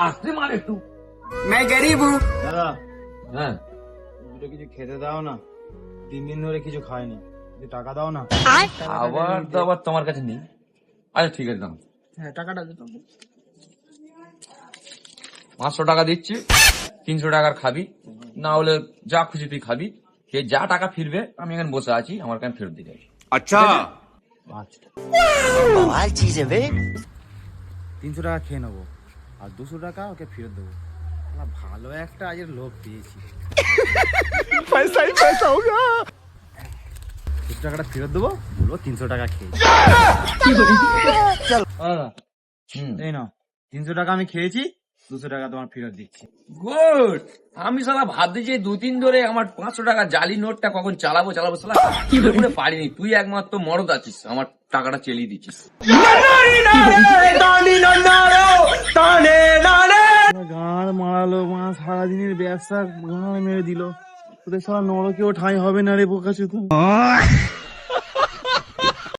আসতে মার একটু। मैं गरीब हूँ। দাদা হ্যাঁ দুটো কিছু খেতে দাও না, 3 দিন ধরে কিছু খাইনি, কিছু টাকা দাও না। খাবার দাবার তোমার কাছে নেই? আচ্ছা ঠিক আছে দাও, হ্যাঁ টাকাটা দিত। 500 টাকা দিচ্ছি, 300 টাকার খাবি, না হলে যা খুশি তুই খাবি, সে যা টাকা ফিরবে আমি এখানে বসে আছি, আমার কাছে ফেরত দিয়ে যাবি। আচ্ছা আচ্ছা कमाल चीज है बे। 300 টাকা খেয়ে নেবো আর 200 টাকা ওকে ফেরত দেবো। শালা ভালো একটা আজের লোক পেয়েছি। পয়সা হি পয়সা হোগা। 200 টাকাটা ফেরত দেবো, বলবো 300 টাকা খেয়ে। এই নাও 300 টাকা আমি খেয়েছি, 200 টাকা তোমার ফেরত দিচ্ছি। গুড। আমি সালা ভাবছি 2-3 ধরে আমার 500 টাকা জালি নোটটা কখন চালাবো সালা কি করে পারিনি। তুই একমাত্র মরদ আছিস, আমার টাকাটা চেলিয়ে দিচ্ছিস। গাঁড় মারালো মা, সারাদিনের ব্যবসা গাঁড় মেরে দিল। তোদের সারা নরকেও ঠাঁই হবে না রে বোকা চোদা।